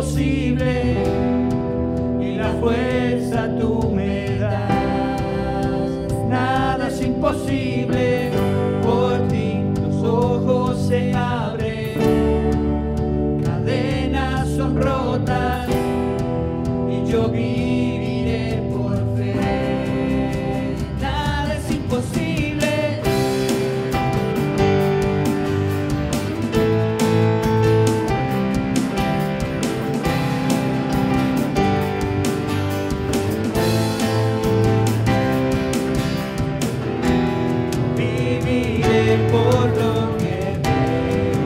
imposible y la fuerza tú me das. Nada es imposible, por ti los ojos se abren, cadenas son rotas y yo viviré por fe. Nada es imposible. Viviré por lo que veo,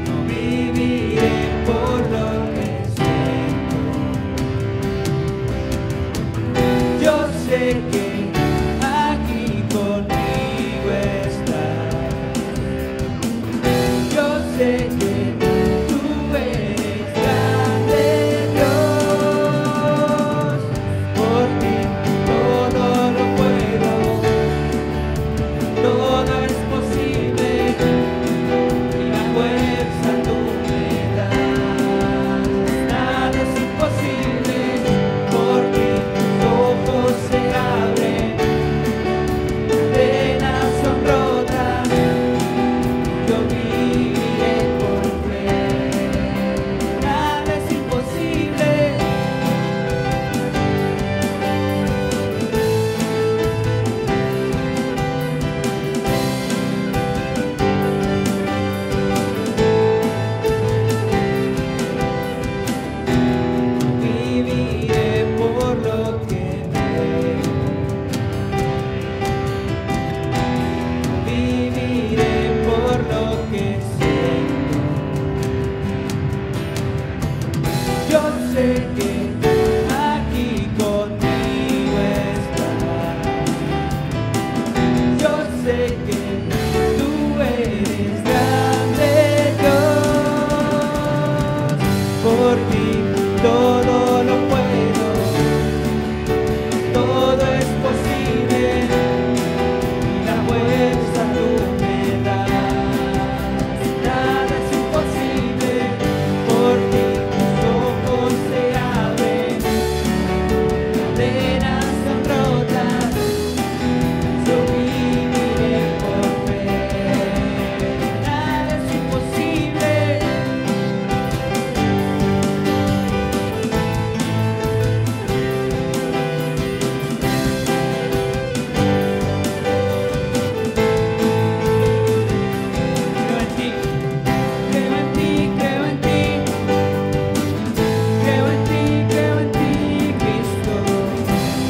no viviré por lo que siento. Yo sé que aquí conmigo estás. Yo sé que tú eres grande, Dios. Por ti todo lo puedo, todo es posible y la fuerza tú me das. Nada es imposible, por ti tus ojos se abren, cadenas son rotas, yo viviré por fe. Nada es imposible. Viviré por lo que veo, viviré por lo que siento. Yo sé que aquí conmigo estás. Yo sé que tú eres grande, Dios. Por ti todo lo puedo, todo es posible y la fuerza tú me das. Nada es imposible, por ti tus ojos se abren, cadenas son rotas, yo viviré por fe. Nada es imposible. Creo en ti, creo en ti, creo en ti, creo en ti, Cristo.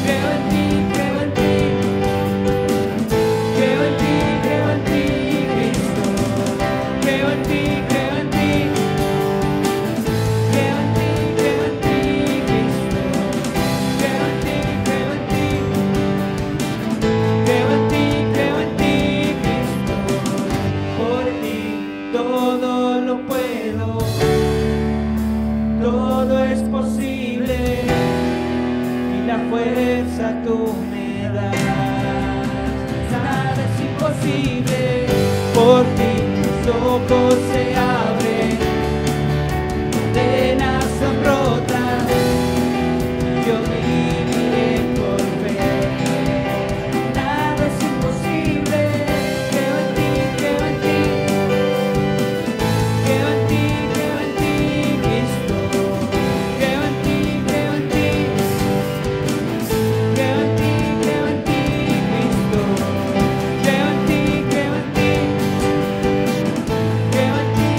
Creo en ti, creo en ti, creo en ti, creo en ti, Cristo. Creo en ti, creo en ti, creo en ti, creo en ti, Cristo. Creo en ti, creo en ti, creo en ti, creo en ti, Cristo. Por ti todo lo puedo, todo es posible y la fuerza tú me das. Nada es imposible, por ti tus ojos se abren, cadenas son rotas, yo viviré por fe. Nada es imposible, creo en ti, creo en ti, creo en ti, creo en ti, Cristo. Creo en ti, creo en ti, creo en ti, creo en ti, Cristo. Creo en ti, creo en ti, creo en ti,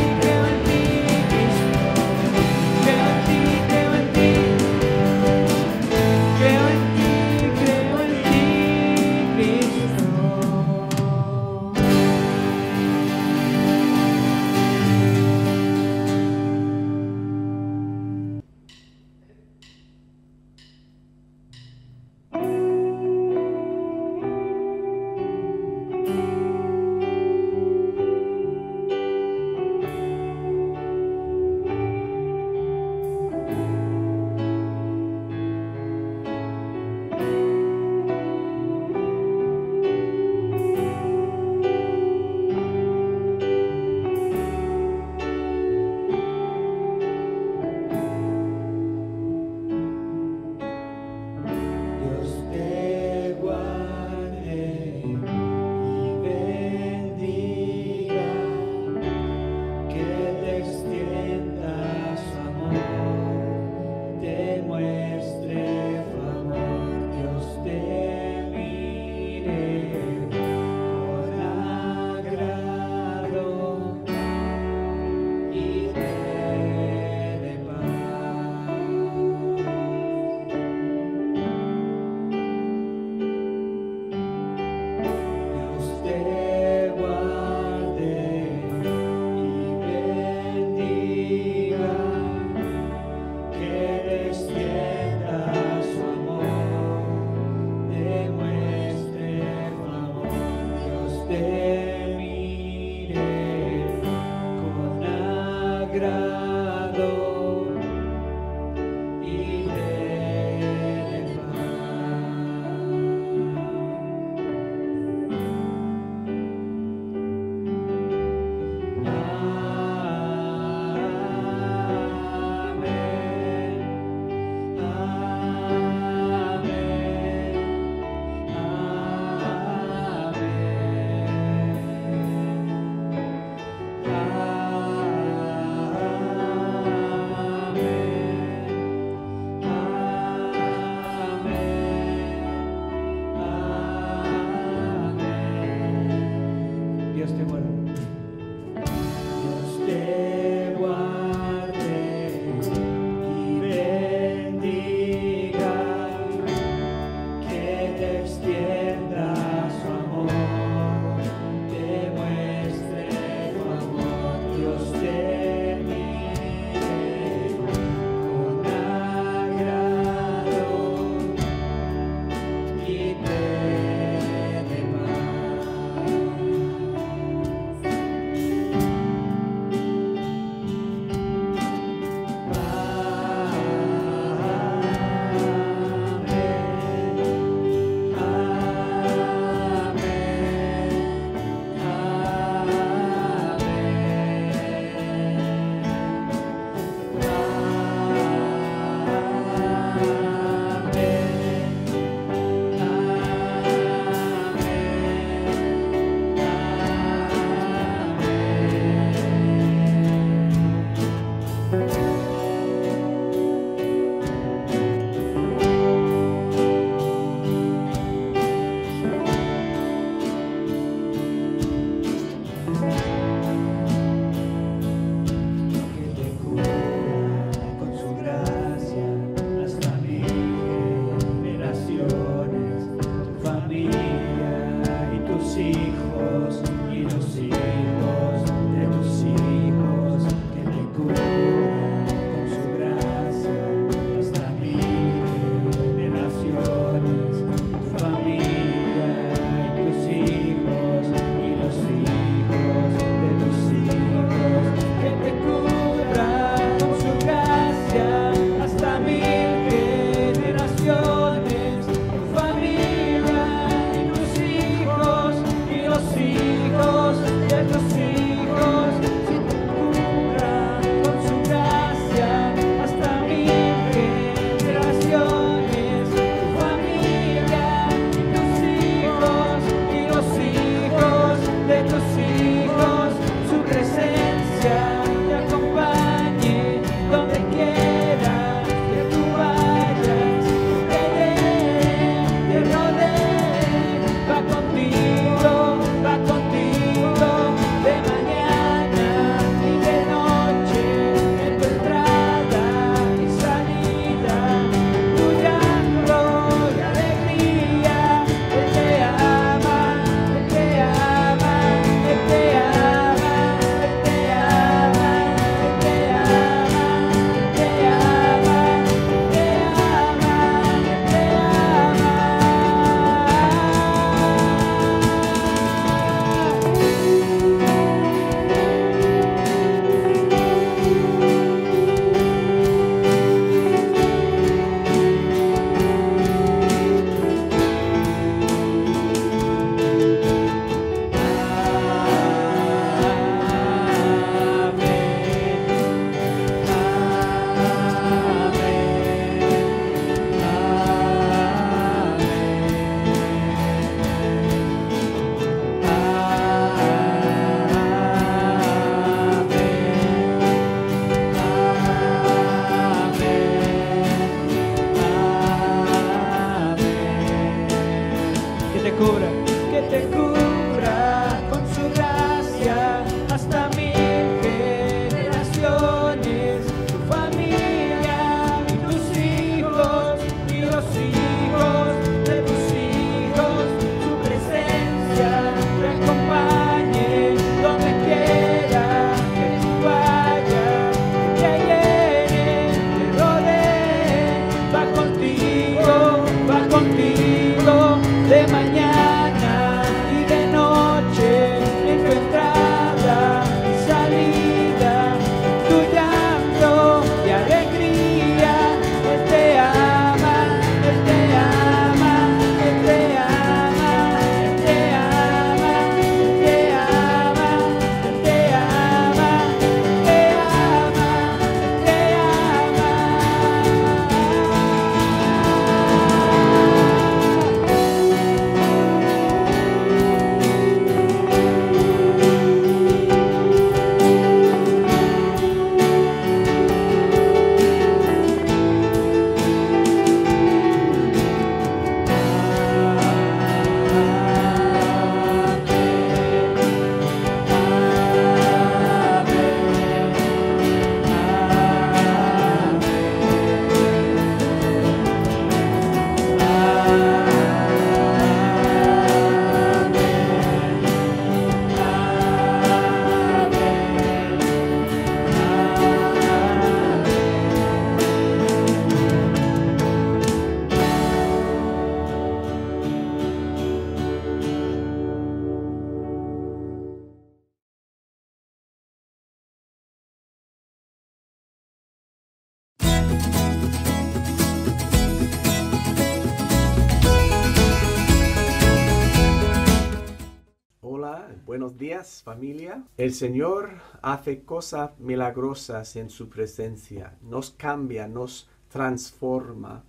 Buenos días, familia. El Señor hace cosas milagrosas en su presencia. Nos cambia, nos transforma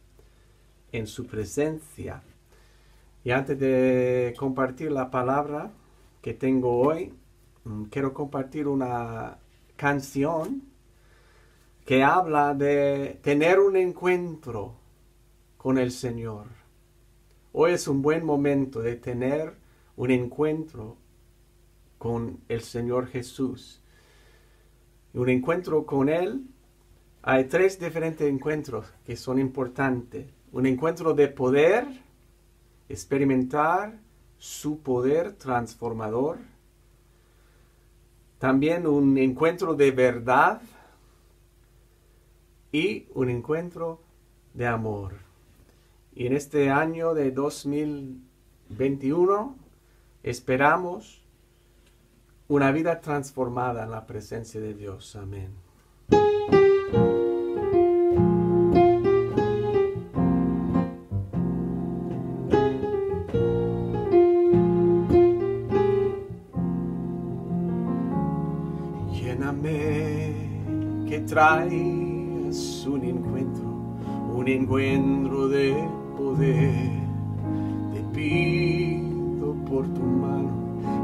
en su presencia. Y antes de compartir la palabra que tengo hoy, quiero compartir una canción que habla de tener un encuentro con el Señor. Hoy es un buen momento de tener un encuentro con el Señor Jesús. Un encuentro con Él, hay tres diferentes encuentros que son importantes. Un encuentro de poder, experimentar su poder transformador. También un encuentro de verdad y un encuentro de amor. Y en este año de 2021 esperamos una vida transformada en la presencia de Dios. Amén. Lléname, que traes un encuentro de poder. Te pido por tu mano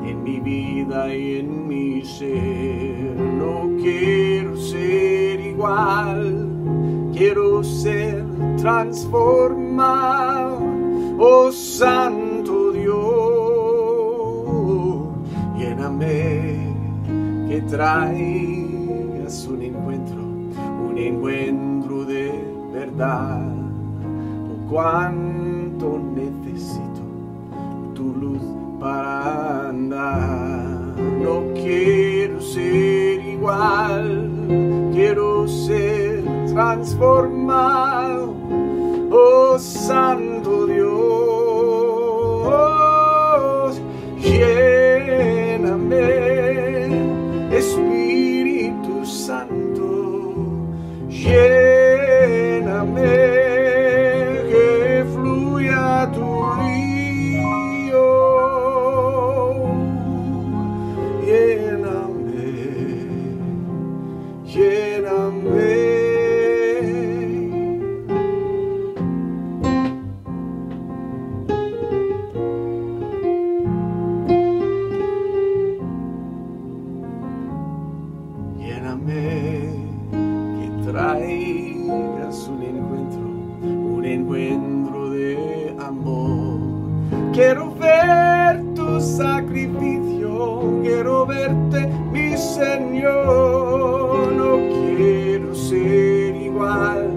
en mi vida y en mi ser. No quiero ser igual, quiero ser transformado. Oh Santo Dios, lléname, que traigas un encuentro de verdad. Oh, cuánto necesito tu luz para andar. No quiero ser igual, quiero ser transformado. Oh Santo Dios, lléname, Espíritu Santo, lléname, que fluya tu río. Lléname, lléname. Lléname, que traigas un encuentro de amor. Quiero ver tu sacrificio, quiero verte, mi Señor. No quiero ser igual,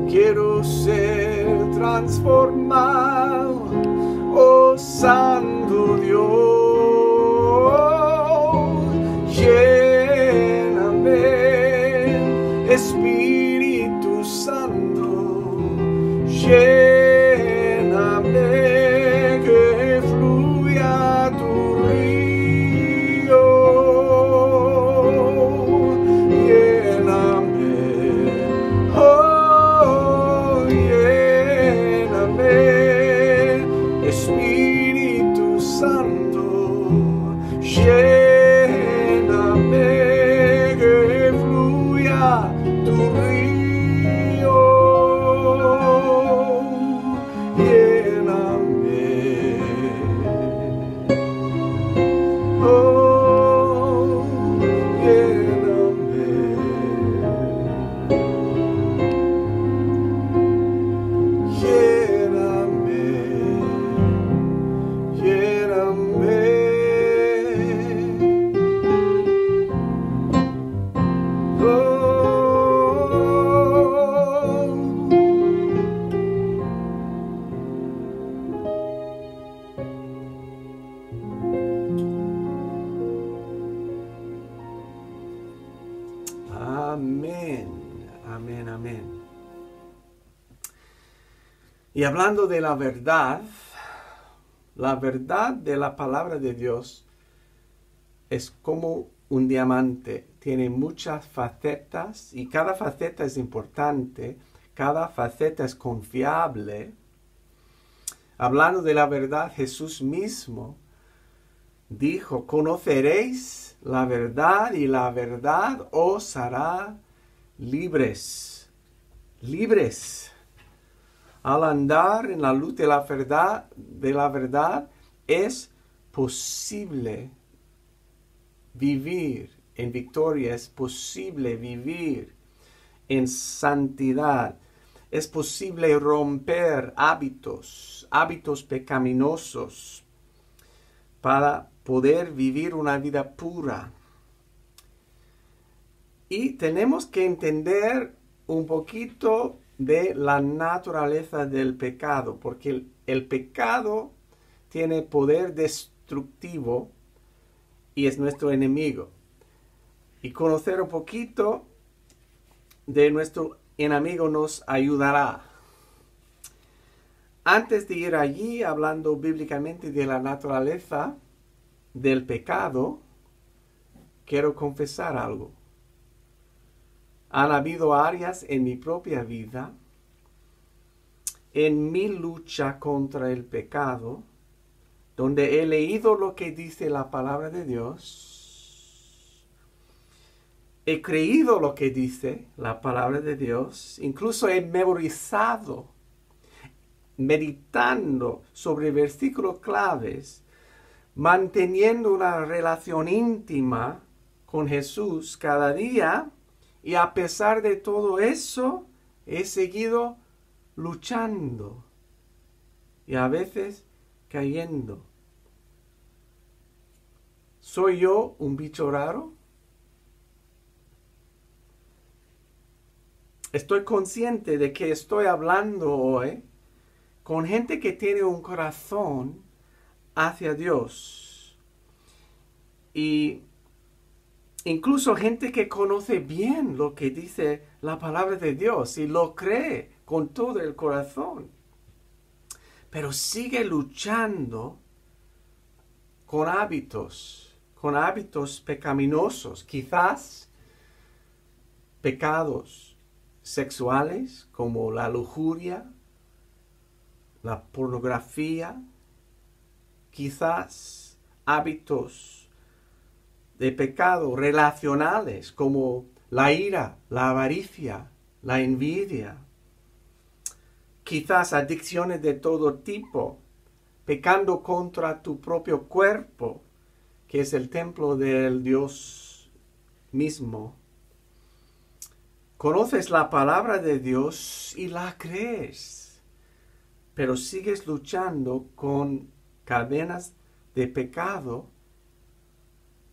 quiero ser transformado. Oh Santo Dios, lléname, Espíritu Santo, lléname, que fluya tu río. Lléname, oh, lléname, Espíritu Santo, lléname, que fluya tu río. Lléname, oh, lléname, lléname, lléname. Amén, amén, amén. Y hablando de la verdad de la palabra de Dios es como un diamante. Tiene muchas facetas y cada faceta es importante, cada faceta es confiable. Hablando de la verdad, Jesús mismo dijo, conoceréis la verdad y la verdad os hará libres. Libres. Al andar en la luz de la verdad, es posible vivir en victoria, es posible vivir en santidad, es posible romper hábitos pecaminosos para poder vivir una vida pura. Y tenemos que entender un poquito de la naturaleza del pecado, porque el pecado tiene poder destructivo y es nuestro enemigo. Y conocer un poquito de nuestro enemigo nos ayudará. Antes de ir allí, hablando bíblicamente de la naturaleza del pecado, quiero confesar algo. Han habido áreas en mi propia vida, en mi lucha contra el pecado, donde he leído lo que dice la palabra de Dios, he creído lo que dice la palabra de Dios, incluso he memorizado, meditando sobre versículos claves, manteniendo una relación íntima con Jesús cada día, y a pesar de todo eso, he seguido luchando y a veces cayendo. ¿Soy yo un bicho raro? Estoy consciente de que estoy hablando hoy con gente que tiene un corazón hacia Dios. Y incluso gente que conoce bien lo que dice la palabra de Dios y lo cree con todo el corazón. Pero sigue luchando con hábitos pecaminosos, quizás pecados sexuales como la lujuria, la pornografía, quizás hábitos de pecado relacionales como la ira, la avaricia, la envidia, quizás adicciones de todo tipo, pecando contra tu propio cuerpo, que es el templo del Dios mismo. Conoces la palabra de Dios y la crees, pero sigues luchando con cadenas de pecado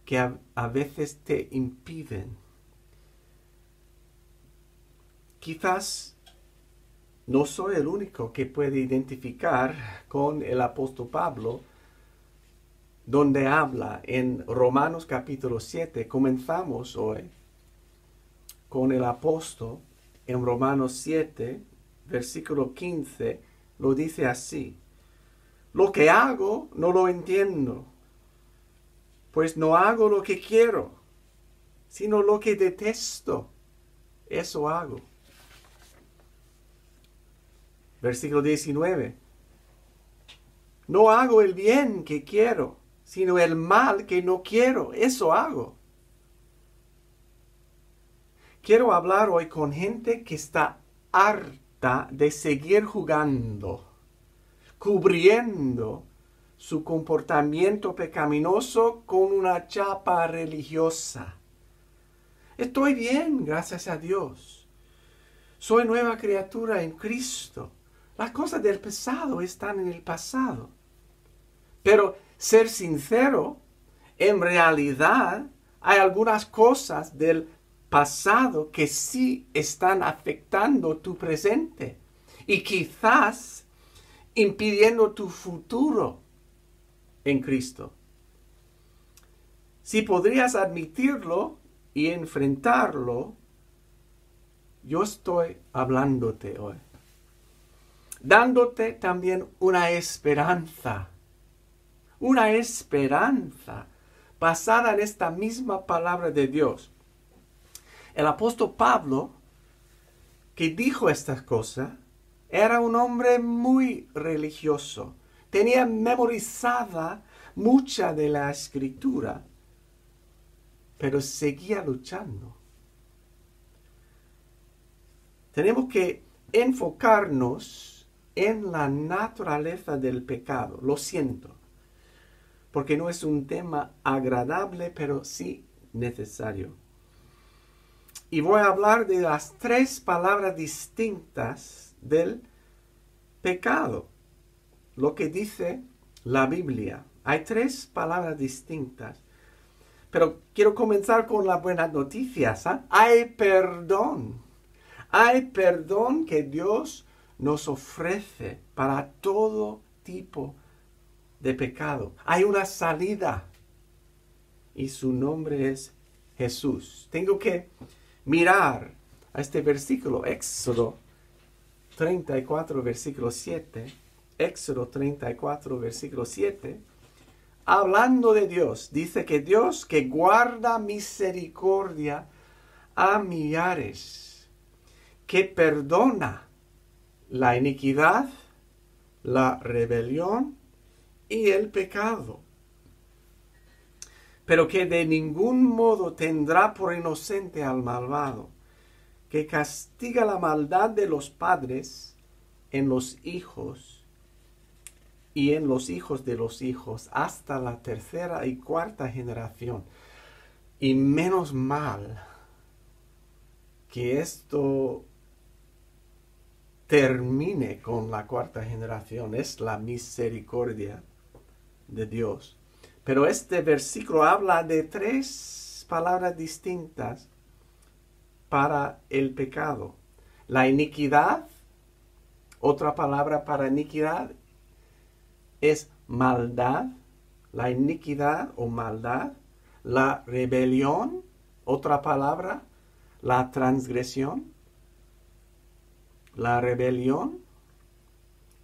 que a veces te impiden. Quizás no soy el único que puede identificar con el apóstol Pablo, donde habla en Romanos capítulo 7. Comenzamos hoy con el apóstol en Romanos 7, versículo 15, lo dice así: lo que hago no lo entiendo, pues no hago lo que quiero, sino lo que detesto, eso hago. Versículo 19. No hago el bien que quiero, sino el mal que no quiero, eso hago. Quiero hablar hoy con gente que está harta de seguir jugando, cubriendo su comportamiento pecaminoso con una chapa religiosa. Estoy bien, gracias a Dios. Soy nueva criatura en Cristo. Las cosas del pasado están en el pasado. Pero ser sincero, en realidad hay algunas cosas del pasado que sí están afectando tu presente y quizás impidiendo tu futuro en Cristo. Si podrías admitirlo y enfrentarlo, yo estoy hablándote hoy, dándote también una esperanza basada en esta misma palabra de Dios. El apóstol Pablo, que dijo estas cosas, era un hombre muy religioso. Tenía memorizada mucha de la escritura, pero seguía luchando. Tenemos que enfocarnos en la naturaleza del pecado. Lo siento, porque no es un tema agradable, pero sí necesario. Y voy a hablar de las 3 palabras distintas del pecado. Lo que dice la Biblia. Hay 3 palabras distintas. Pero quiero comenzar con las buenas noticias. Hay perdón. Hay perdón que Dios nos ofrece para todo tipo de pecado. Hay una salida. Y su nombre es Jesús. Tengo que mirar a este versículo, Éxodo 34, versículo 7. Éxodo 34, versículo 7. Hablando de Dios, dice que Dios que guarda misericordia a millares, que perdona la iniquidad, la rebelión y el pecado, pero que de ningún modo tendrá por inocente al malvado, que castiga la maldad de los padres en los hijos y en los hijos de los hijos hasta la 3ª y 4ª generación. Y menos mal que esto termine con la 4ª generación. Es la misericordia de Dios. Pero este versículo habla de 3 palabras distintas para el pecado. La iniquidad, otra palabra para iniquidad es maldad, la iniquidad o maldad. La rebelión, otra palabra, la transgresión, la rebelión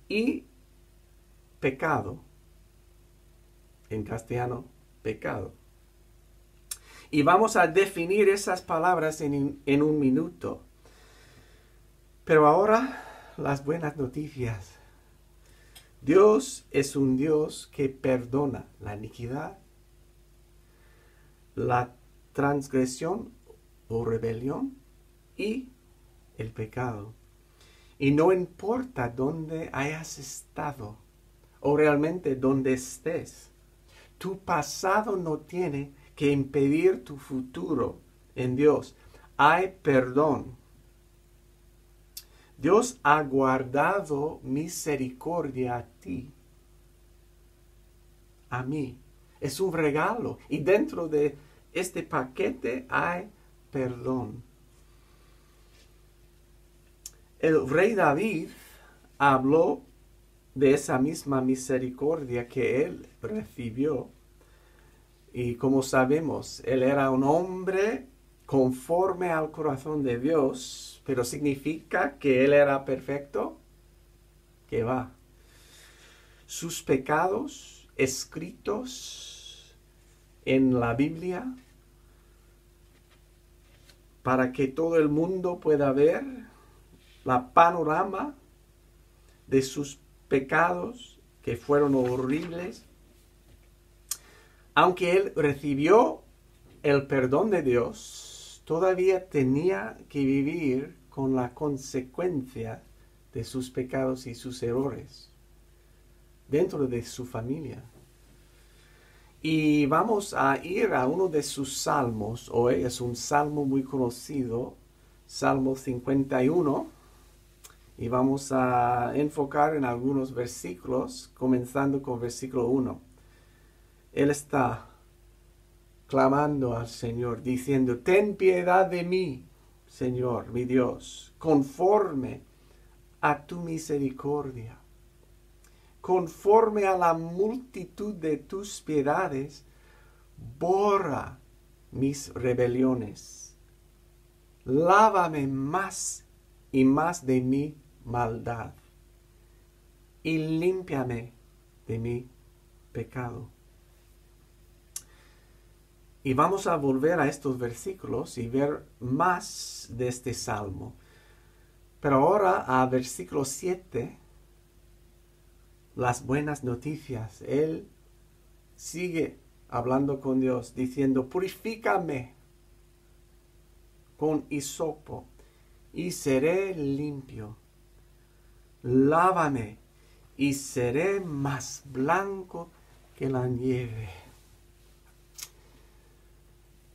y pecado. En castellano, pecado. Y vamos a definir esas palabras en un minuto. Pero ahora, las buenas noticias. Dios es un Dios que perdona la iniquidad, la transgresión o rebelión y el pecado. Y no importa dónde hayas estado o realmente dónde estés. Tu pasado no tiene que impedir tu futuro en Dios. Hay perdón. Dios ha guardado misericordia a ti, a mí. Es un regalo. Y dentro de este paquete hay perdón. El rey David habló de esa misma misericordia que él recibió. Y como sabemos, él era un hombre conforme al corazón de Dios, pero ¿significa que él era perfecto? Que va. Sus pecados escritos en la Biblia para que todo el mundo pueda ver la panorama de sus pecados que fueron horribles. Aunque él recibió el perdón de Dios, todavía tenía que vivir con la consecuencia de sus pecados y sus errores dentro de su familia. Y vamos a ir a uno de sus salmos hoy. Es un salmo muy conocido, Salmo 51. Y vamos a enfocar en algunos versículos, comenzando con versículo 1. Él está clamando al Señor, diciendo: ten piedad de mí, Señor, mi Dios, conforme a tu misericordia. Conforme a la multitud de tus piedades, borra mis rebeliones. Lávame más y más de mi maldad, y límpiame de mi pecado. Y vamos a volver a estos versículos y ver más de este salmo. Pero ahora a versículo 7, las buenas noticias. Él sigue hablando con Dios, diciendo, purifícame con hisopo y seré limpio. Lávame y seré más blanco que la nieve.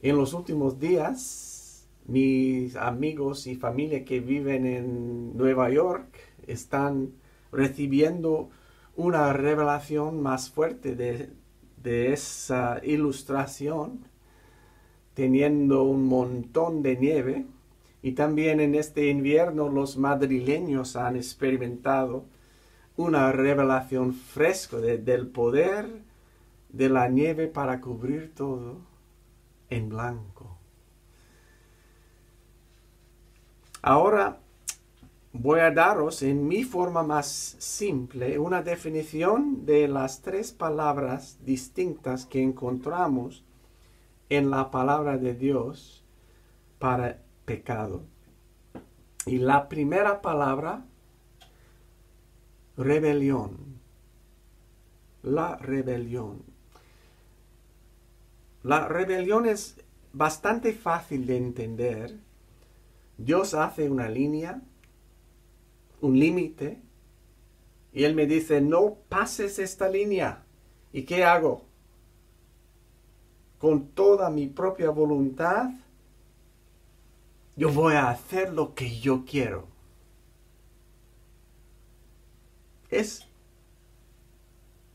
En los últimos días, mis amigos y familia que viven en Nueva York están recibiendo una revelación más fuerte de esa ilustración, teniendo un montón de nieve. Y también en este invierno los madrileños han experimentado una revelación fresca del poder de la nieve para cubrir todo en blanco. Ahora voy a daros en mi forma más simple una definición de las 3 palabras distintas que encontramos en la palabra de Dios para pecado. Y la primera palabra, rebelión. La rebelión. La rebelión es bastante fácil de entender. Dios hace una línea, un límite, y Él me dice, no pases esta línea. ¿Y qué hago? Con toda mi propia voluntad, yo voy a hacer lo que yo quiero. Es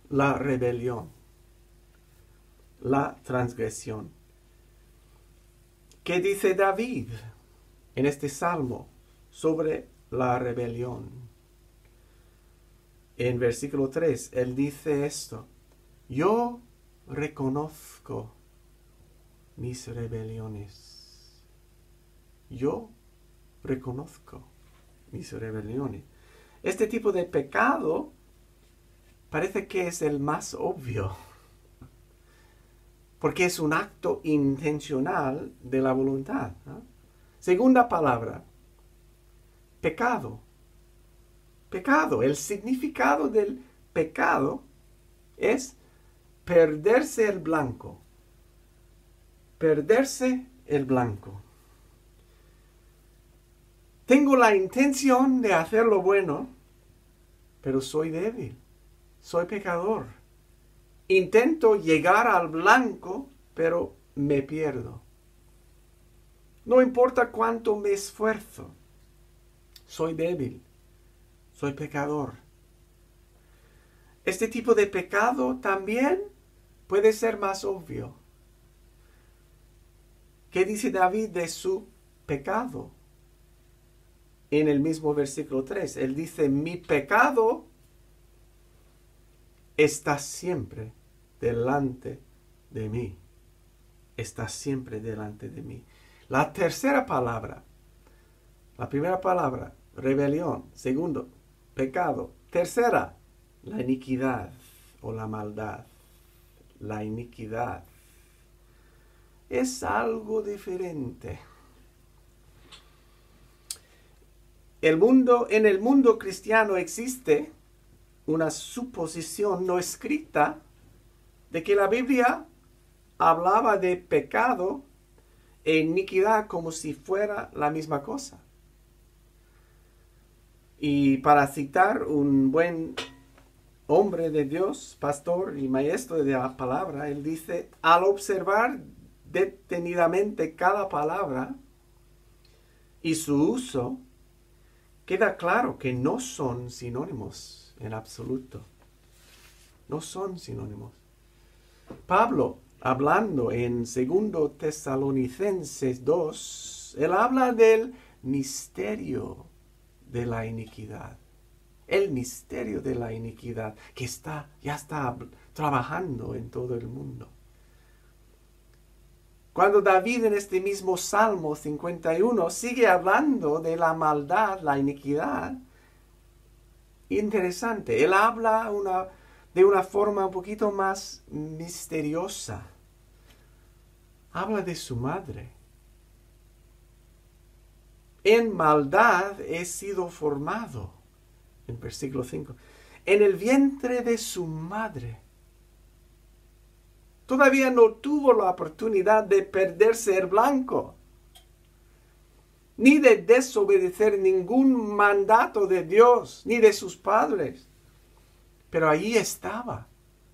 la rebelión, la transgresión. ¿Qué dice David en este salmo sobre la rebelión? En versículo 3, él dice esto: yo reconozco mis rebeliones. Yo reconozco mis rebeliones. Este tipo de pecado parece que es el más obvio, porque es un acto intencional de la voluntad, ¿no? Segunda palabra, pecado. Pecado. El significado del pecado es perderse el blanco. Perderse el blanco. Tengo la intención de hacer lo bueno, pero soy débil, soy pecador. Intento llegar al blanco, pero me pierdo. No importa cuánto me esfuerzo, soy débil, soy pecador. Este tipo de pecado también puede ser más obvio. ¿Qué dice David de su pecado? En el mismo versículo 3, él dice, mi pecado está siempre delante de mí. Está siempre delante de mí. La tercera palabra, la primera palabra, rebelión. Segundo, pecado. Tercera, la iniquidad o la maldad. La iniquidad es algo diferente. En el mundo cristiano existe una suposición no escrita de que la Biblia hablaba de pecado e iniquidad como si fuera la misma cosa. Y para citar un buen hombre de Dios, pastor y maestro de la palabra, él dice, al observar detenidamente cada palabra y su uso, queda claro que no son sinónimos en absoluto. No son sinónimos. Pablo, hablando en 2 Tesalonicenses 2, él habla del misterio de la iniquidad. El misterio de la iniquidad que ya está trabajando en todo el mundo. Cuando David en este mismo Salmo 51 sigue hablando de la maldad, la iniquidad, interesante, él habla de una forma un poquito más misteriosa. Habla de su madre. En maldad he sido formado, en el versículo 5, en el vientre de su madre. Todavía no tuvo la oportunidad de perderse el blanco, ni de desobedecer ningún mandato de Dios, ni de sus padres. Pero allí estaba,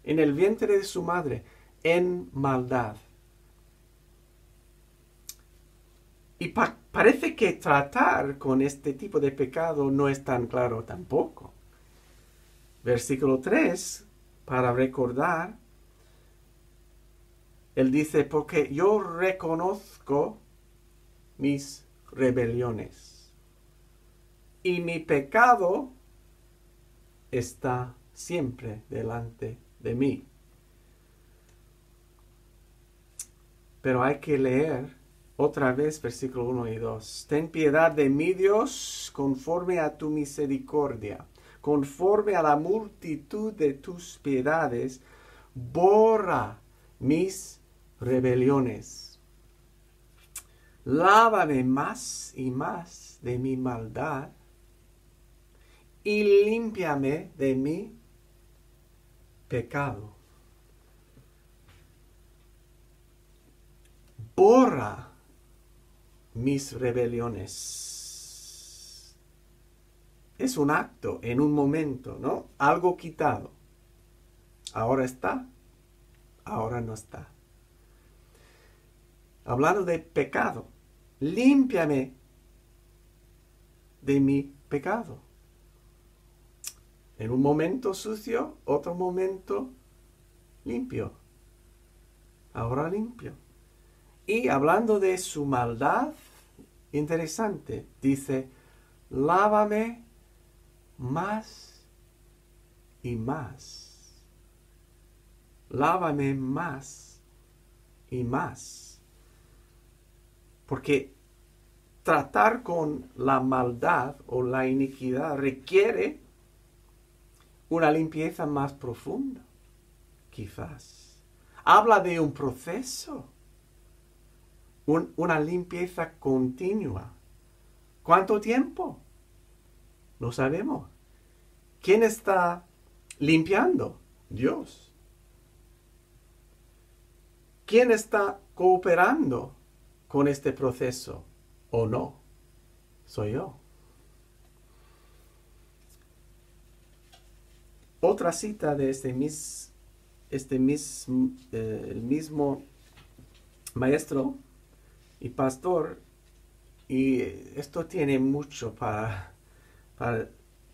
en el vientre de su madre, en maldad. Y parece que tratar con este tipo de pecado no es tan claro tampoco. Versículo 3, para recordar, él dice, porque yo reconozco mis rebeliones y mi pecado está siempre delante de mí. Pero hay que leer otra vez versículo 1 y 2. Ten piedad de mí, Dios, conforme a tu misericordia, conforme a la multitud de tus piedades, borra mis rebeliones. Lávame más y más de mi maldad y límpiame de mi pecado. Borra mis rebeliones. Es un acto en un momento, ¿no? Algo quitado. Ahora está, ahora no está. Hablando de pecado, límpiame de mi pecado. En un momento sucio, otro momento limpio. Ahora limpio. Y hablando de su maldad, interesante, dice, lávame más y más. Lávame más y más. Porque tratar con la maldad o la iniquidad requiere una limpieza más profunda, quizás. Habla de un proceso. Una limpieza continua. ¿Cuánto tiempo? No sabemos. ¿Quién está limpiando? Dios. ¿Quién está cooperando con este proceso o no? Soy yo. Otra cita de el mismo maestro y pastor, y esto tiene mucho para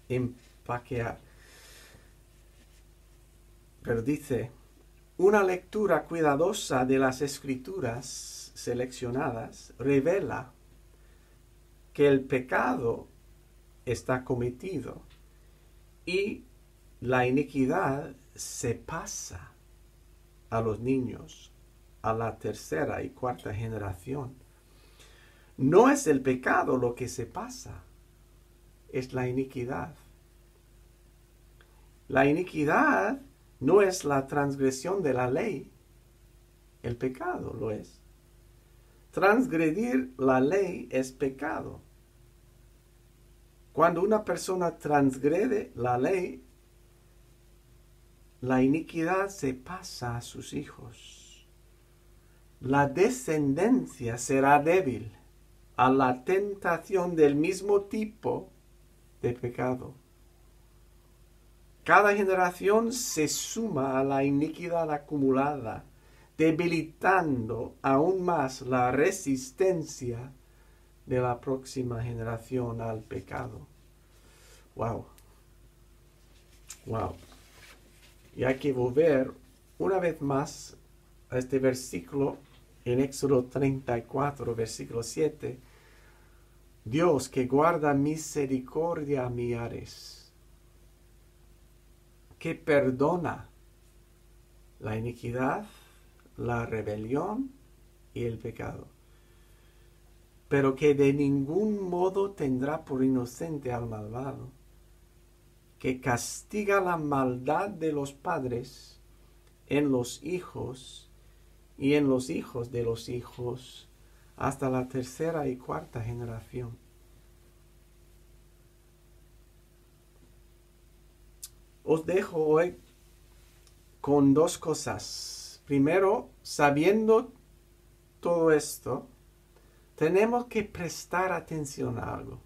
empaquear. Pero dice, una lectura cuidadosa de las escrituras seleccionadas revela que el pecado está cometido y la iniquidad se pasa a los niños, a la tercera y cuarta generación. No es el pecado lo que se pasa, es la iniquidad. La iniquidad no es la transgresión de la ley, el pecado lo es. Transgredir la ley es pecado. Cuando una persona transgrede la ley, la iniquidad se pasa a sus hijos. La descendencia será débil a la tentación del mismo tipo de pecado. Cada generación se suma a la iniquidad acumulada, debilitando aún más la resistencia de la próxima generación al pecado. Wow. Wow. Y hay que volver una vez más a este versículo en Éxodo 34, versículo 7. Dios que guarda misericordia a millares, que perdona la iniquidad, la rebelión y el pecado, pero que de ningún modo tendrá por inocente al malvado, que castiga la maldad de los padres en los hijos y en los hijos de los hijos hasta la tercera y cuarta generación. Os dejo hoy con dos cosas primero, sabiendo todo esto, tenemos que prestar atención a algo.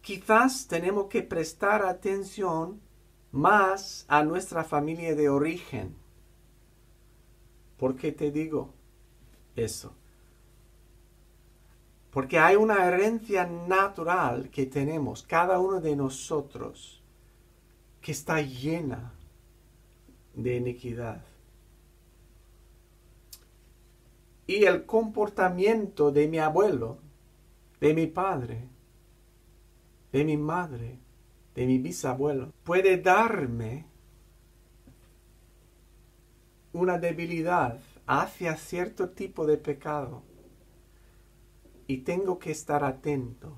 Quizás tenemos que prestar atención más a nuestra familia de origen. ¿Por qué te digo eso? Porque hay una herencia natural que tenemos, cada uno de nosotros, que está llena de iniquidad. Y el comportamiento de mi abuelo, de mi padre, de mi madre, de mi bisabuelo, puede darme una debilidad hacia cierto tipo de pecado. Y tengo que estar atento.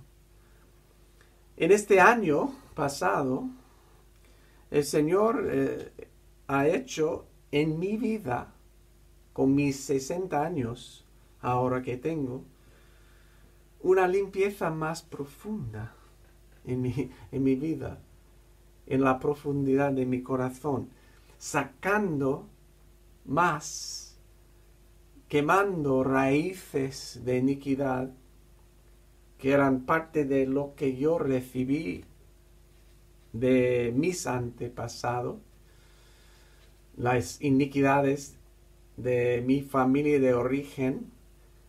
En este año pasado, el Señor ha hecho en mi vida, con mis 60 años, ahora que tengo, una limpieza más profunda en mi vida, en la profundidad de mi corazón, sacando más, quemando raíces de iniquidad que eran parte de lo que yo recibí de mis antepasados, las iniquidades de mi familia de origen,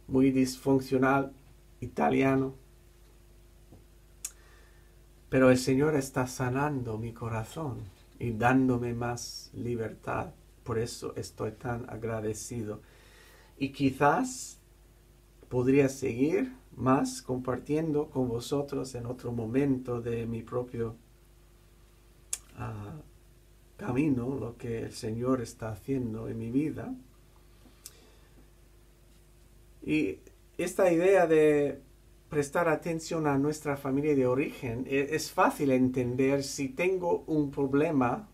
muy disfuncional, italiano. Pero el Señor está sanando mi corazón y dándome más libertad. Por eso estoy tan agradecido. Y quizás podría seguir más compartiendo con vosotros en otro momento de mi propio camino, lo que el Señor está haciendo en mi vida. Y esta idea de prestar atención a nuestra familia de origen es fácil entender si tengo un problema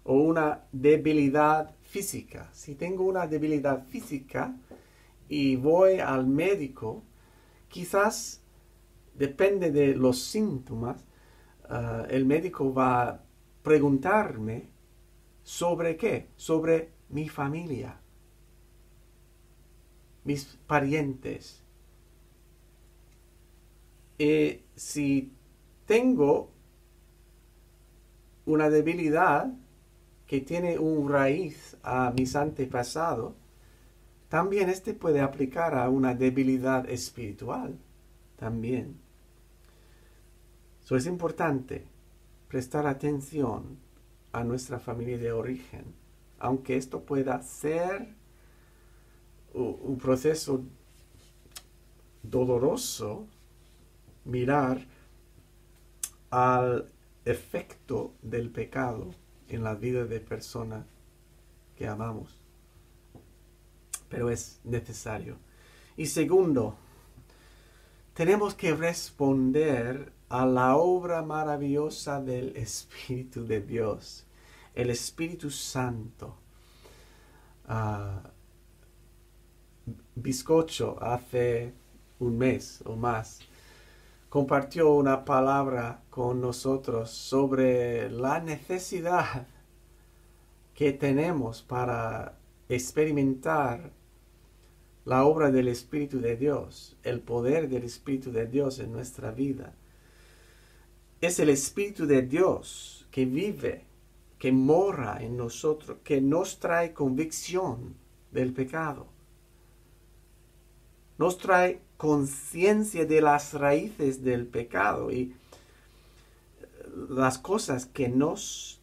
o una debilidad física. Si tengo una debilidad física y voy al médico, quizás depende de los síntomas, el médico va a preguntarme sobre qué, sobre mi familia, mis parientes. Y si tengo una debilidad que tiene una raíz a mis antepasados, también puede aplicar a una debilidad espiritual también. Es importante prestar atención a nuestra familia de origen, aunque esto pueda ser un proceso doloroso, mirar al efecto del pecado en la vida de personas que amamos. Pero es necesario. Y segundo, tenemos que responder a la obra maravillosa del Espíritu de Dios, el Espíritu Santo. Bizcocho hace un mes o más compartió una palabra con nosotros sobre la necesidad que tenemos para experimentar la obra del Espíritu de Dios, el poder del Espíritu de Dios en nuestra vida. Es el Espíritu de Dios que vive, que mora en nosotros, que nos trae convicción del pecado. Nos trae conciencia de las raíces del pecado y las cosas que nos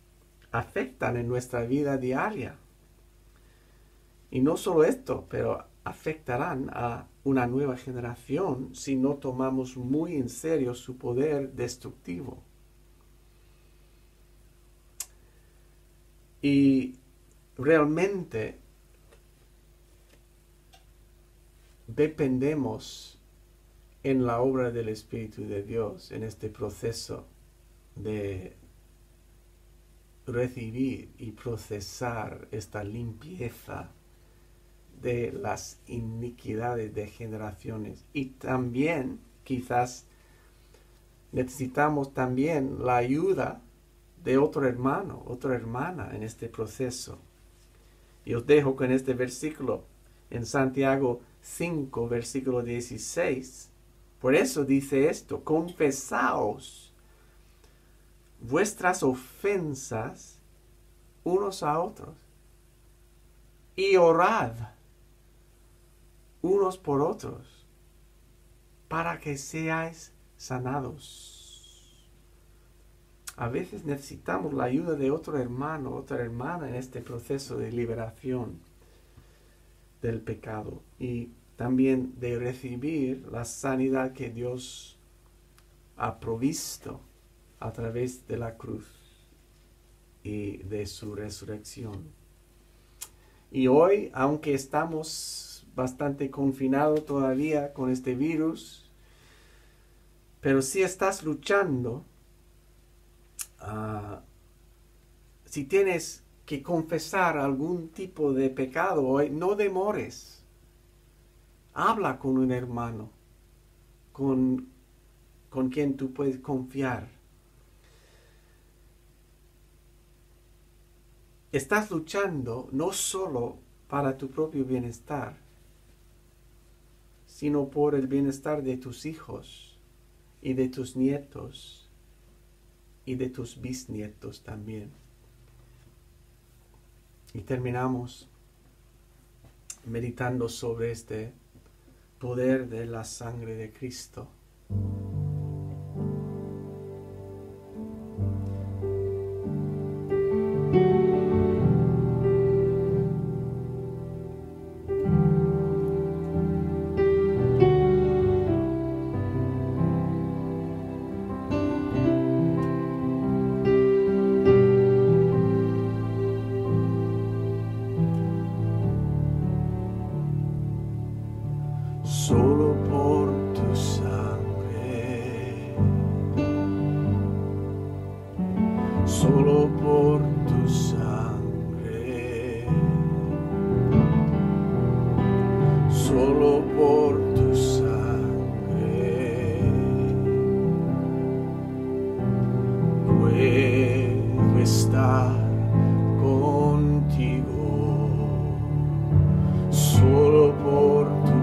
afectan en nuestra vida diaria. Y no solo esto, pero afectarán a una nueva generación si no tomamos muy en serio su poder destructivo. Y realmente dependemos en la obra del Espíritu de Dios en este proceso de recibir y procesar esta limpieza de las iniquidades de generaciones. Y también quizás necesitamos también la ayuda de otro hermano, otra hermana en este proceso. Y os dejo con este versículo en Santiago 5, versículo 16. Por eso dice esto: confesaos vuestras ofensas unos a otros y orad unos por otros para que seáis sanados. A veces necesitamos la ayuda de otro hermano, otra hermana en este proceso de liberación del pecado y también de recibir la sanidad que Dios ha provisto a través de la cruz y de su resurrección. Y hoy, aunque estamos bastante confinados todavía con este virus, pero si estás luchando, si tienes que confesar algún tipo de pecado hoy, no demores. Habla con un hermano, con quien tú puedes confiar. Estás luchando no solo para tu propio bienestar, sino por el bienestar de tus hijos y de tus nietos y de tus bisnietos también. Y terminamos meditando sobre este poder de la sangre de Cristo. Solo por tu sangre, solo por tu sangre, solo por tu sangre, puedo estar contigo, solo por tu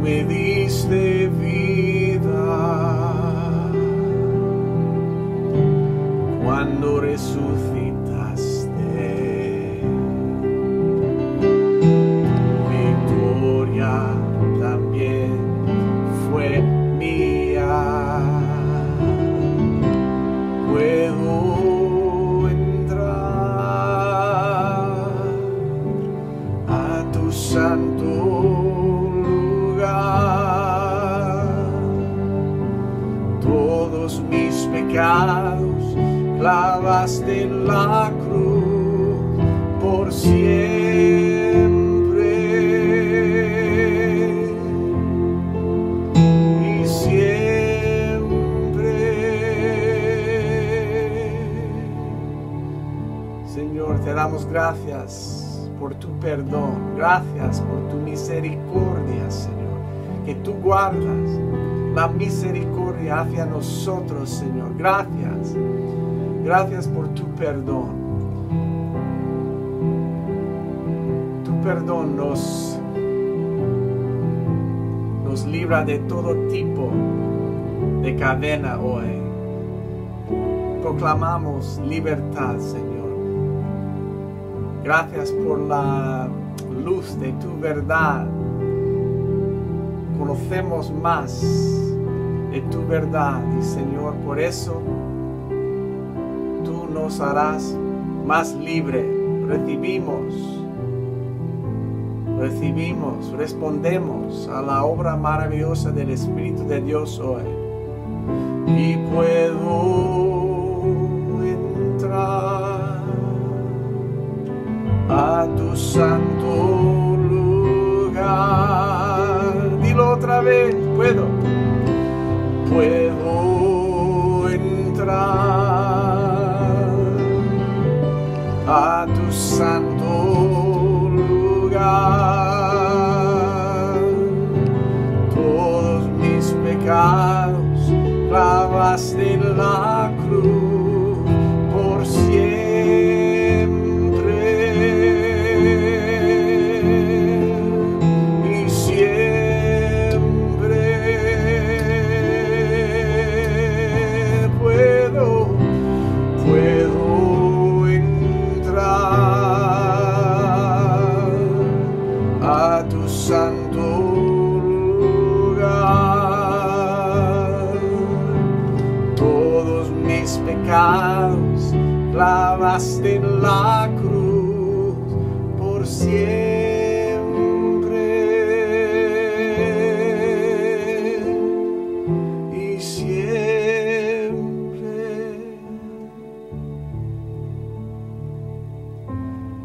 me diste vida cuando resucitaste. Tu victoria también fue mía. Puedo entrar a tu santo todos mis pecados clavaste en la cruz por siempre y siempre. Señor, te damos gracias por tu perdón, gracias por tu misericordia, Señor, que tú guardas la misericordia hacia nosotros, Señor. Gracias. Gracias por tu perdón. Tu perdón nos libra de todo tipo de cadena hoy. Proclamamos libertad, Señor. Gracias por la luz de tu verdad. Conocemos más de tu verdad y, Señor, por eso tú nos harás más libre. Respondemos a la obra maravillosa del Espíritu de Dios hoy y puedo entrar a tu santo lugar. Dilo otra vez, puedo entrar a tu santo lugar. Todos mis pecados clavaste en la cruz la cruz por siempre y siempre,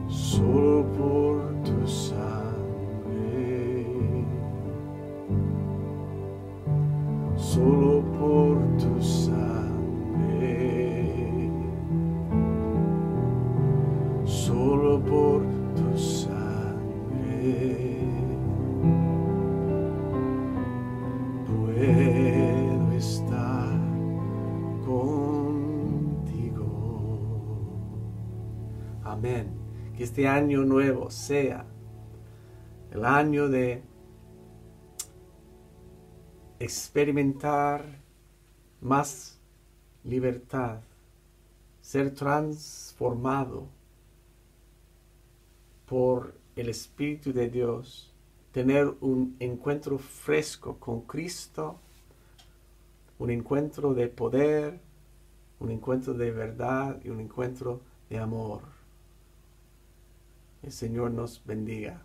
solo por tu sangre, solo por tu sangre, solo por tu sangre puedo estar contigo. Amén. Que este año nuevo sea el año de experimentar más libertad, ser transformado por el Espíritu de Dios, tener un encuentro fresco con Cristo, un encuentro de poder, un encuentro de verdad y un encuentro de amor. El Señor nos bendiga.